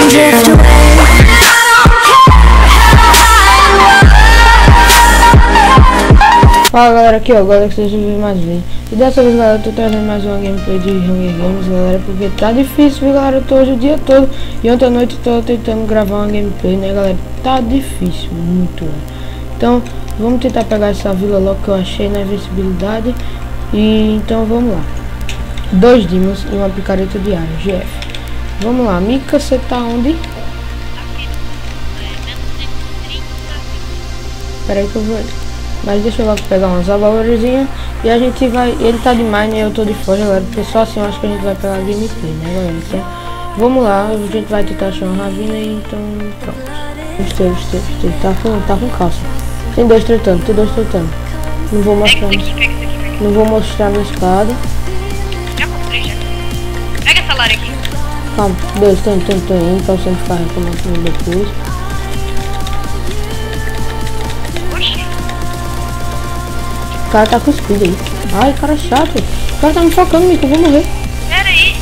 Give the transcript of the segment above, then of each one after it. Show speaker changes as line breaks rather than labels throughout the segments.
drift away.
Fala galera, aqui ó, agora que vocês viram mais vídeo. E dessa vez galera, eu tô trazendo mais uma gameplay de Hunger Games, galera, porque tá difícil, viu galera, eu tô hoje o dia todo. E ontem à noite eu tô tentando gravar uma gameplay, né galera, tá difícil, muito, né? Então, vamos tentar pegar essa vila logo que eu achei na invencibilidade. E então vamos lá. 2 dimas e uma picareta de ar, GF. Vamos lá, Mika, você tá onde? Pera aí que eu vou. Mas deixa eu logo pegar umas avalorizinhas. E a gente vai. Ele tá de mine e eu tô de fora, galera. Porque só assim eu acho que a gente vai pegar a gameplay, né, galera? Então, vamos lá. A gente vai tentar achar uma ravina e então. Pronto. Gostei. Tá com calça. Tem dois tretando. Não vou mostrar. Não vou mostrar minha espada.
Já comprei, já. Pega essa Lara aqui.
Calma, dois, tô indo. Pra você não ficar reclamando depois. O cara tá com speed aí. Ai, cara chato. O cara tá me focando, Mika, eu vou morrer.
Pera aí.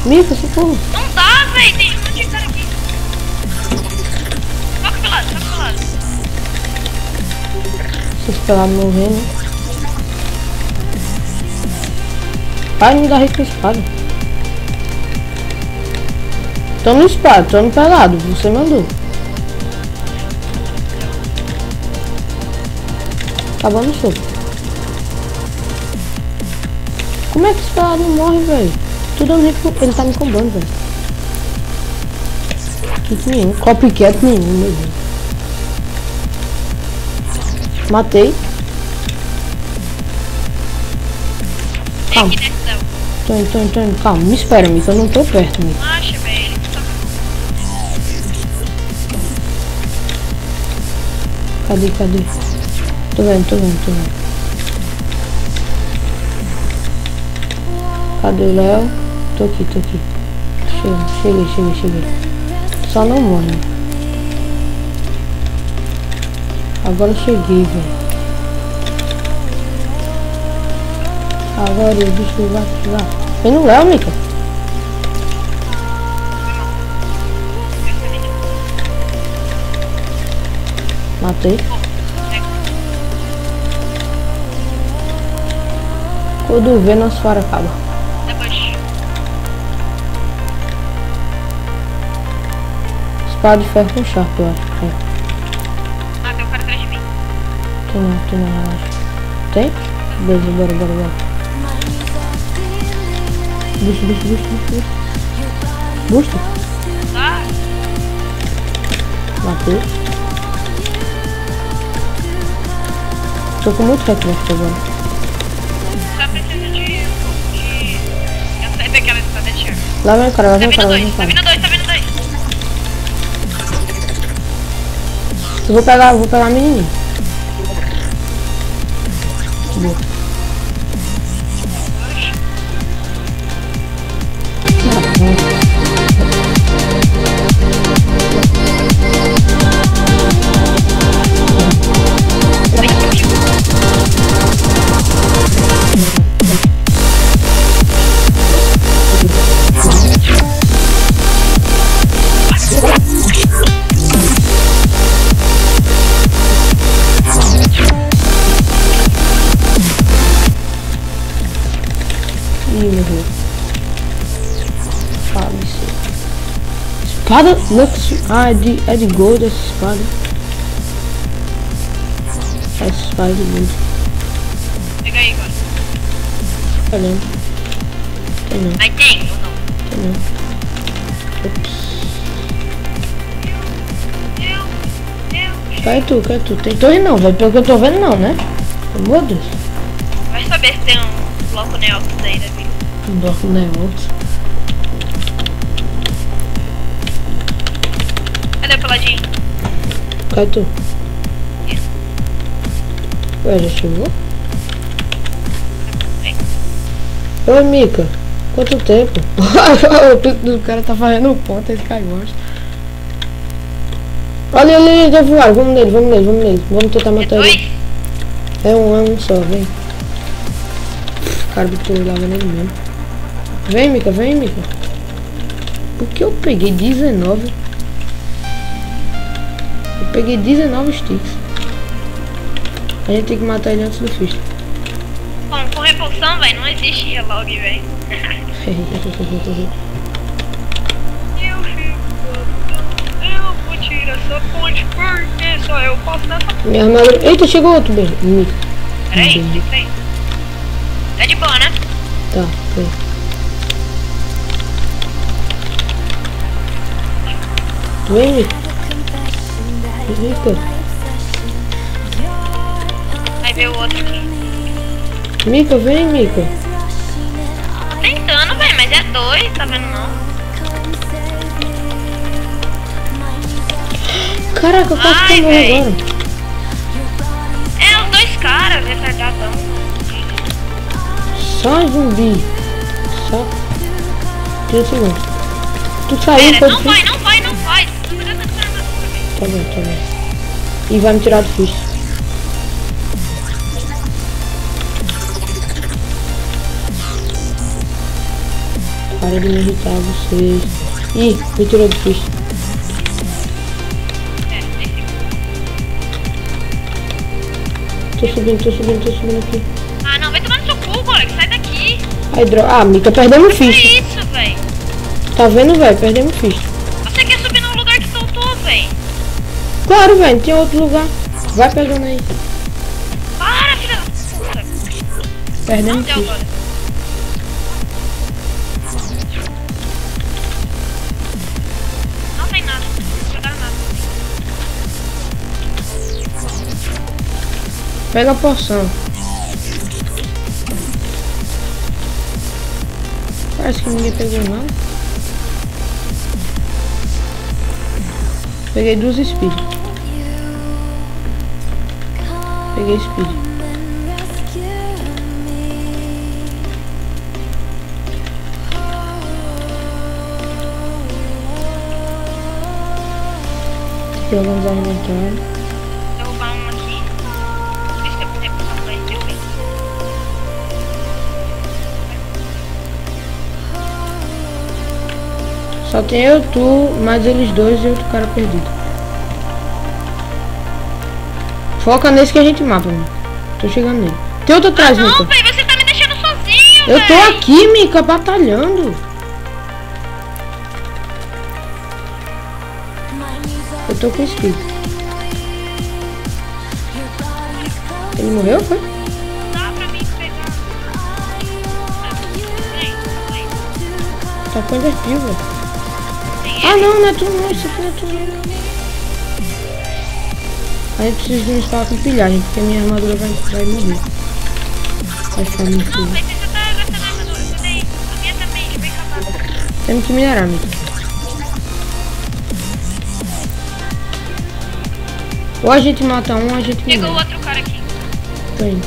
Mika, socorro.
Não dá, velho. Tem um monte de cara aqui. Toca pro lado.
Se esperar morrer, né? Ai, me dá hit com espada. Tô no espada, tô no pelado. Você mandou. Acabando o soco. Como é que esse pelado não morre, velho? Tudo dando hit com... Ele tá me combando, velho. Kit nenhum. Copycat nenhum, meu Deus. Matei. Calma. Tô indo. Calma, me espera, Mika. Eu não tô perto, Mika.
Acha, velho.
Cadê? Tô vendo. Cadê o Léo? Tô aqui. Cheguei. Só não morre. Agora eu cheguei, velho. Agora o bicho vai lá. Vem no Léo, Mika. Matei. Quando vê, nosso faro acaba. Espada de ferro com charco, eu acho.
Ah, tem um cara atrás de mim.
Tem não, relaxa. Tem? Beleza, bora. Busto.
Tá.
Matei. Tô com muito reflexo agora.
Tá precisando de... Eu sei daquela espada de charco.
Lá vem o cara,
Tá vindo dois.
Eu vou pegar a menininha. Boa. Espada? Ah, é de gold essa espada. Essa espada é de gold.
Pega aí agora.
Eu lembro. Tem não.
Aí tem ou não?
Tem não. Ops. Cai tu. Tem torre não, velho. Pelo que eu tô vendo não, né? Pelo amor de Deus.
Vai saber se tem um bloco neox aí da vida.
Um bloco neox.
Cadê o peladinho?
Cai tu. Ué, já chegou? Oi, Mika. Quanto tempo? O cara tá fazendo ponta, esse cara gosta. Olha ali, já voaram. Vamos nele. Vamos tentar matar ele. É um só, vem. O cara botou lá nele mesmo. Vem, Mika. O que eu peguei? 19. Eu peguei 19 sticks. A gente tem que matar ele antes do feast.
Bom, com repulsão, velho, não existe relog, velho. Eu vou tirar essa ponte porque só eu posso nessa ponte.
Minha armadura. Eita, chegou outro bem.
Peraí, fica aí. Tá de boa, né?
Tá, foi. Vem, Mica.
Vai ver o outro aqui.
Mica, vem, Mica.
Tô tentando, velho, mas é 2, tá vendo não?
Caraca, eu quase
Ai,
que morri
véi.
agora.
É, os 2 caras, retardadão.
Só zumbi. Só. 30 segundos. Tu saiu,
Pera,
pode
não vai, não vai, não vai. Tô pegando essa armadura, velho.
Tá bom, tá bom. E vai me tirar do fish. Para de me irritar vocês. Ih, me tirou do fish. Tô subindo aqui.
Ah, não, vai tomar no seu cu, Golex, sai daqui.
Ai, droga. Ah, Mica, perdemos o
Que
fish.
isso, velho?
Tá vendo, velho? Perdemos o fish.
Você quer subir no lugar que soltou, velho?
Claro, velho. Tem outro lugar. Vai pegando aí.
Para, filha da puta.
Perdemos
Não
o
deu,
fish.
Golex. Não tem nada. Não jogaram nada.
Pega a porção. Parece que ninguém pegou nada. Peguei 2 speed. Peguei speed. Aqui organizar o inventário.
Derrubar um aqui. Por isso que eu tenho que usar esse bem.
Só tem eu, tu, mais eles dois e outro cara perdido. Foca nesse que a gente mata, mano. Tô chegando nele. Tem outro atrás,
Não,
Mica.
velho, você tá me deixando sozinho,
Eu tô
véi.
aqui, Mica, batalhando. Eu tô com speed. Ele morreu, foi?
Dá pra mim pegar. Vem, vem.
Tá com underpeel, velho.
Tem
Ah,
ele.
não, não é tu não. Isso aqui não é tu não. A gente precisa de um espaço com pilhagem, porque minha armadura vai morrer. Vai ficar muito
Não,
frio.
velho, você já tá gastando a armadura. Essa daí. A minha também, vem acabar.
Temos que minerar, Mica. Ou a gente mata um, ou a gente
Chegou o
minera.
outro cara aqui.
Tô indo.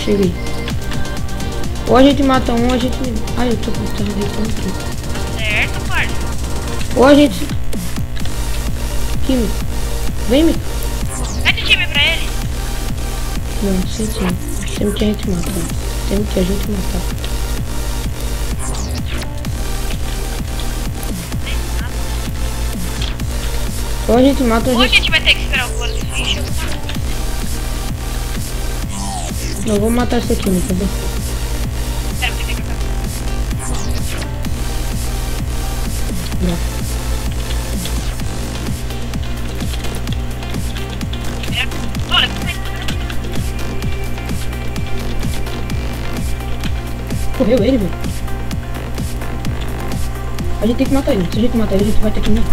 Cheguei. Ou a gente mata um, ou a gente minera. Ai, eu tô com terra aqui.
Tá certo, parça.
Ou a gente... Aqui, Mica. Vem, Mica.
Mete o time pra ele.
Não, sem time. Temos que a gente matar. Temos que a gente matar. Ou a gente mata, ou
Ou
a
a
gente...
gente vai ter que esperar o Golex ficha.
Não, vou matar esse aqui, Mica.
Espera, porque tem que acabar.
Não.
Olha, como é que
Correu ele, velho. A gente tem que matar ele. Se a gente matar ele, a gente vai ter que mirar.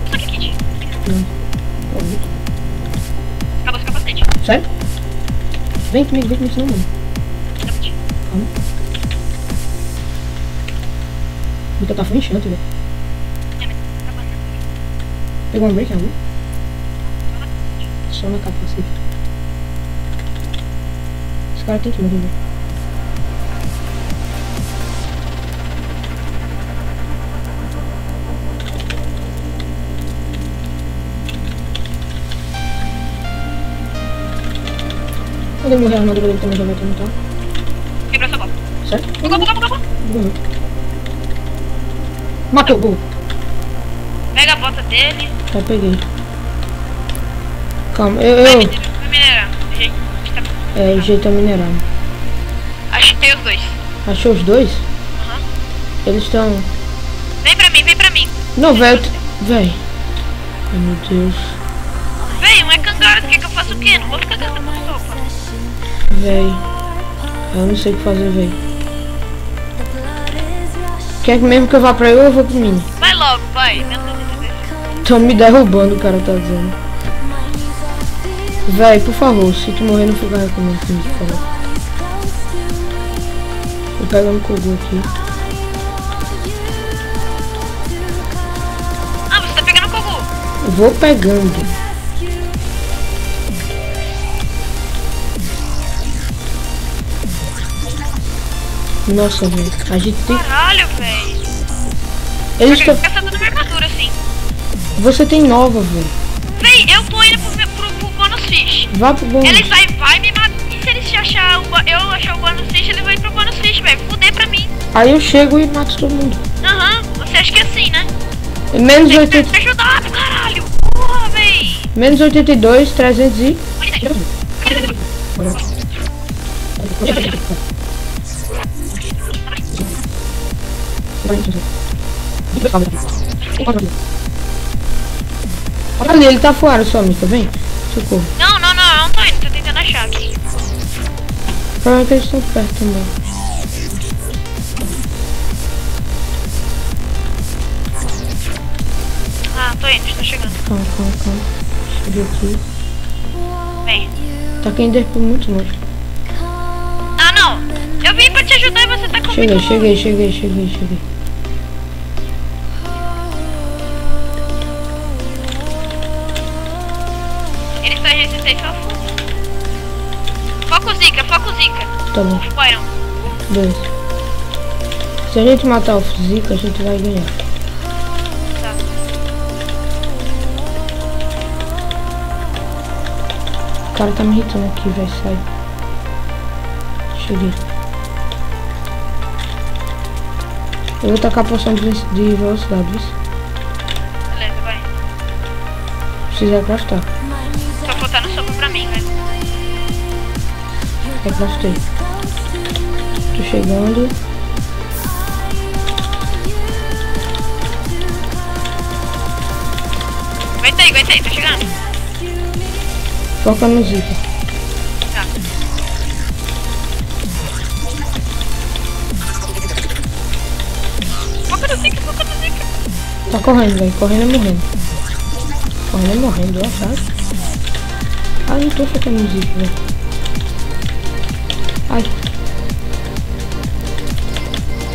Só que kit.
Não.
Acabou os capacete.
Sério? Vem comigo, senão, mano.
Capacete.
Calma. Mica tá fechando, velho.
Acabando.
Pegou um break, algum? Só na capacete. Esse cara tem que morrer, velho. Quando ele morrer, a armadura dele também já vai ter, tá?
quebrou essa bota.
Certo?
Bugou.
Matou o burro.
Pega a bota dele.
Já peguei. Calma,
Vai minerar.
o jeito é minerar.
Achei os dois.
Achou os dois?
Aham.
Eles estão...
Vem pra mim.
Não, velho. Véi. Ai, meu Deus.
Vem, um é cangaro, quer que eu faça o quê? Não vou ficar gastando sopa.
Véi. Eu não sei o que fazer, véi. Quer que mesmo que eu vá pra eu vou pro mim?
Vai logo, vai.
Tão me derrubando, o cara tá dizendo. Véi, por favor, se tu morrer não fica reclamando comigo, por favor. Vou pegar um Kogu aqui.
Ah, você tá pegando o Kogu.
Eu vou pegando. Nossa, velho. A gente tem...
Caralho, velho.
Eles estão...
Essa toda minha armadura, assim.
Você tem nova, velho.
Véi, eu tô indo pro bônus fish.
Vá pro bom.
Ele vai me matar. E se ele achar eu achar o bônus fish, ele vai pro bônus fish, velho. Fuder pra mim.
Aí eu chego e mato todo mundo.
Aham, você acha que é assim, né?
Menos
Tem
80...
que me ajudar, caralho. Porra, véi.
Menos 82, 300 e... Olha, ele tá fora só, tá vendo? Socorro.
Não tô indo, tô tentando achar aqui.
Provavelmente eles estão perto também.
Ah, tô indo, tô chegando.
Calma. Cheguei aqui.
Vem.
Tá caindo muito longe.
Ah, não. Eu vim pra te ajudar e você tá comigo.
Cheguei.
Ele está resistente ao fogo. Foco Zika.
Tá bom.
Byron.
Beleza. Se a gente matar o Zika, a gente vai ganhar.
Tá.
O cara tá me irritando aqui, velho. Sai. Cheguei. Eu vou tacar a poção de velocidade, viu?
Beleza, vai.
Precisa craftar.
Só faltando sopa pra mim, velho.
Eu craftei. Tô chegando.
Aguenta aí, tô chegando.
Foca no Zika.
Tá. Foca no Zika.
Tá correndo, velho. Correndo e morrendo. Ó, sabe? Ai, não tô focando no Zika, velho. Ai.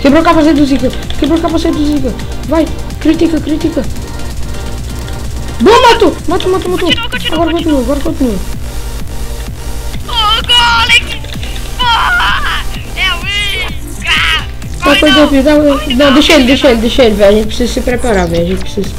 Quebrou o capacete do Zika. Vai, critica. Boa, matou. Agora continua.
Ô, Golem! Porra! É o Ica!
Tá, perdeu, filho. Não, deixa ele, velho. A gente precisa se preparar, velho. Deixa ele.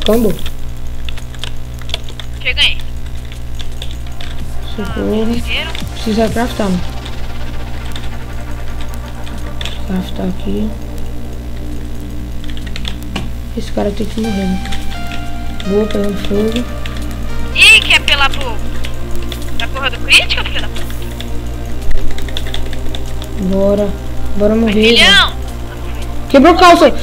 Combo.
Que ganhei.
Socorro. Precisa craftar, mano. Craftar aqui. Esse cara tem que morrer, né? Boa, pegando fogo.
Ih, quer apelar pra porra do crítico, filho da puta?
Bora morrer.
Filhão!
Quebrou calça.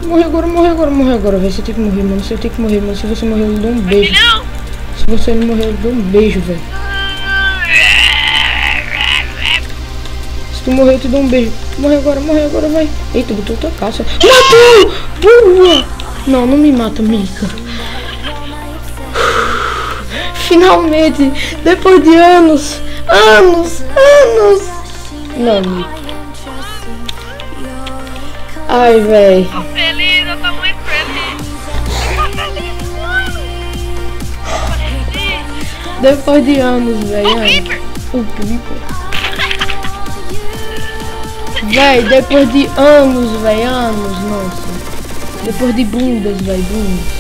Morre agora, morre agora, morre agora. Véi, você tem que morrer, mano. Você tem que morrer, mano. Se você morrer, eu dou um beijo.
Não!
Se você não morrer, eu dou um beijo, velho. Se tu morrer, eu te dou um beijo. Morre agora, vai. Eita, botou tua calça. Matou! Boa! Não, não me mata, Mika. Finalmente, depois de anos. Não, Mika. Ai, véi.
Tô feliz, eu tô muito feliz. Eu tô feliz, mano.
Depois de anos, véi.
O Creeper.
O Creeper. Véi, depois de anos, véi, nossa. Depois de bundas, véi, bundas.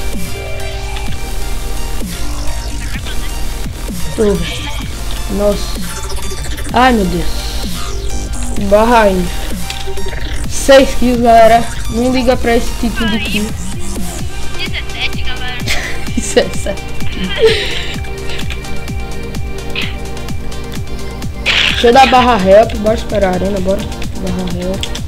Nossa. Ai, meu Deus. Barra aí. 6 kills, galera. Não liga pra esse título de kill.
17, galera.
17. Deixa eu dar barra help. Bora esperar a arena, bora. Barra help.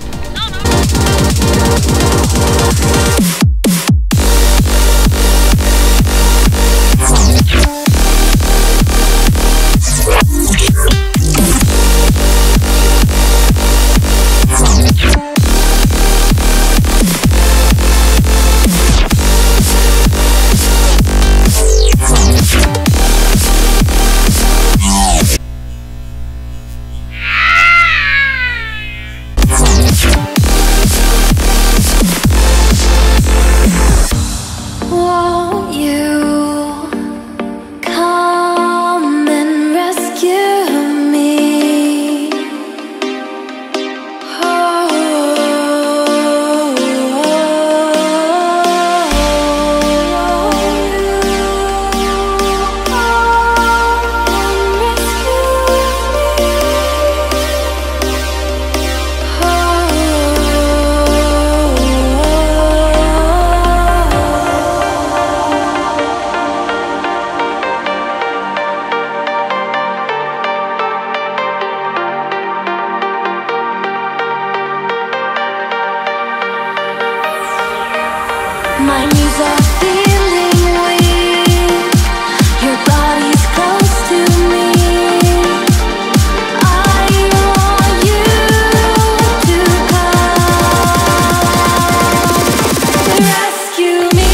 My knees are feeling weak. Your body's close to me. I want you to come rescue me.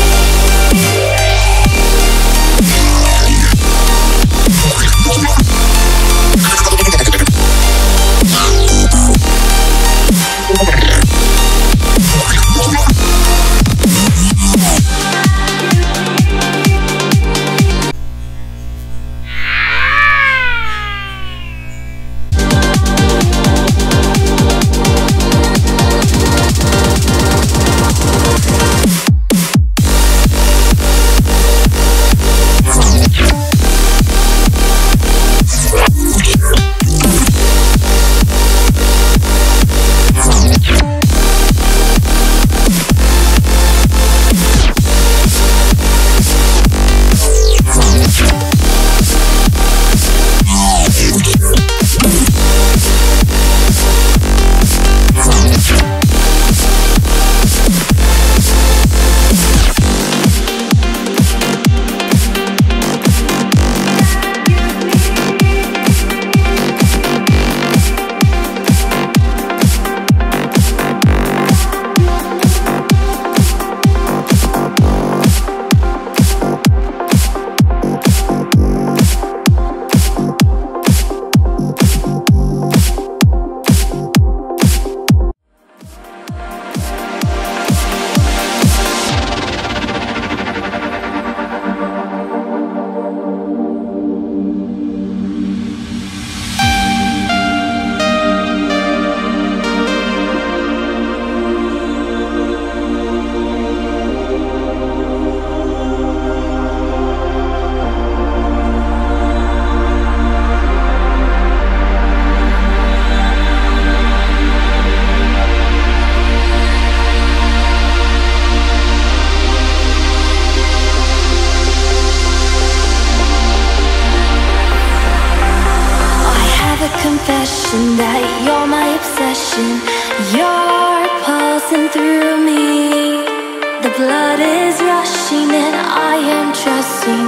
blood is rushing and I am trusting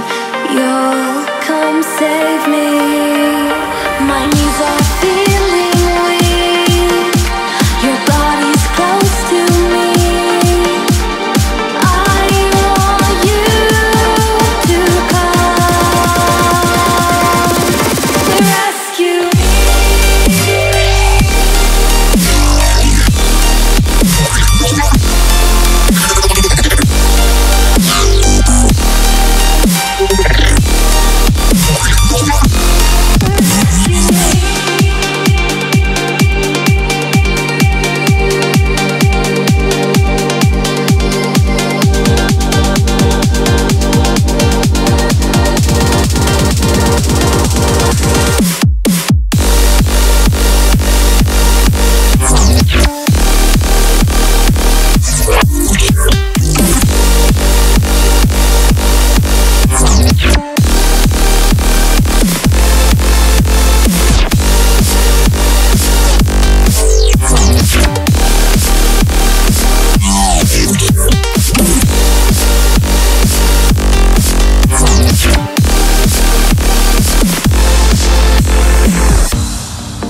you'll come save me. My knees are feeling weak, your body's close to me. I want you to come rescue me.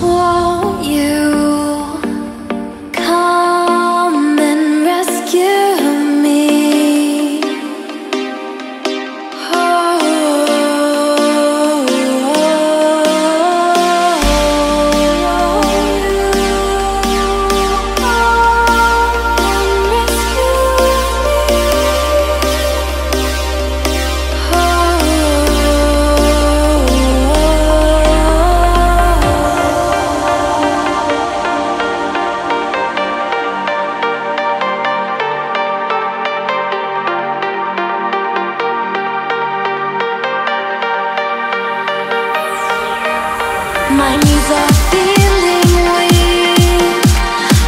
Won't you come and rescue me? My knees are feeling weak,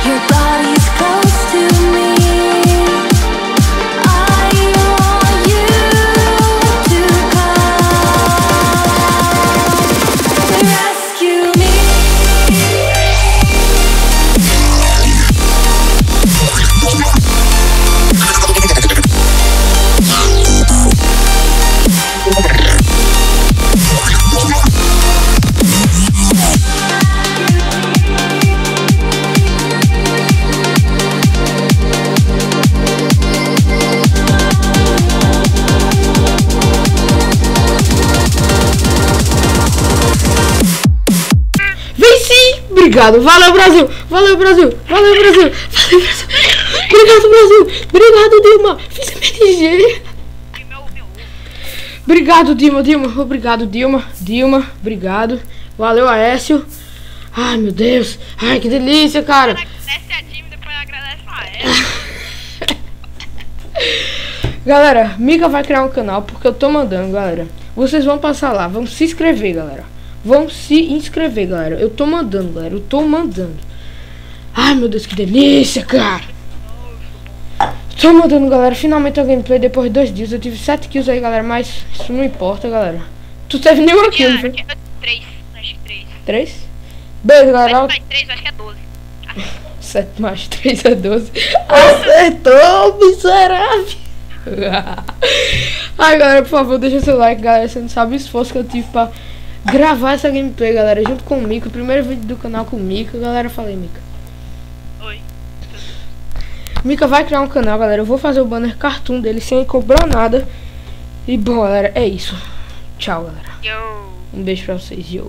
your body's close to me. I want you to come rescue me.
Obrigado, valeu Brasil, valeu Brasil, valeu Brasil, valeu Brasil. Obrigado Brasil, obrigado Dilma, fiz MTG.
E meu ovo.
Obrigado Dilma, obrigado Dilma, obrigado, valeu Aécio. Ai meu Deus, ai que delícia cara.
Agradece a Jimmy, depois agradece a ela.
Galera, Mika vai criar um canal porque eu tô mandando, galera. Vocês vão passar lá, vão se inscrever, galera. Vão se inscrever, galera. Eu tô mandando, galera. Eu tô mandando. Ai, meu Deus, que delícia, cara. Tô mandando, galera. Finalmente a gameplay depois de 2 dias. Eu tive 7 kills aí, galera. Mas isso não importa, galera. Tu teve nenhuma kill, não foi?
3, acho que 3.
3? Beijo, galera.
7 mais 3, acho que é 12.
7 mais 3 é 12. Acertou, miserável. Ai, galera, por favor, deixa seu like, galera. Você não sabe o esforço que eu tive pra gravar essa gameplay, galera, junto com o Mika. O primeiro vídeo do canal com o Mika. Galera, falei, Mika.
Oi.
Mika vai criar um canal, galera. Eu vou fazer o banner cartoon dele sem cobrar nada. E bom, galera, é isso. Tchau, galera.
Yo.
Um beijo pra vocês. Yo.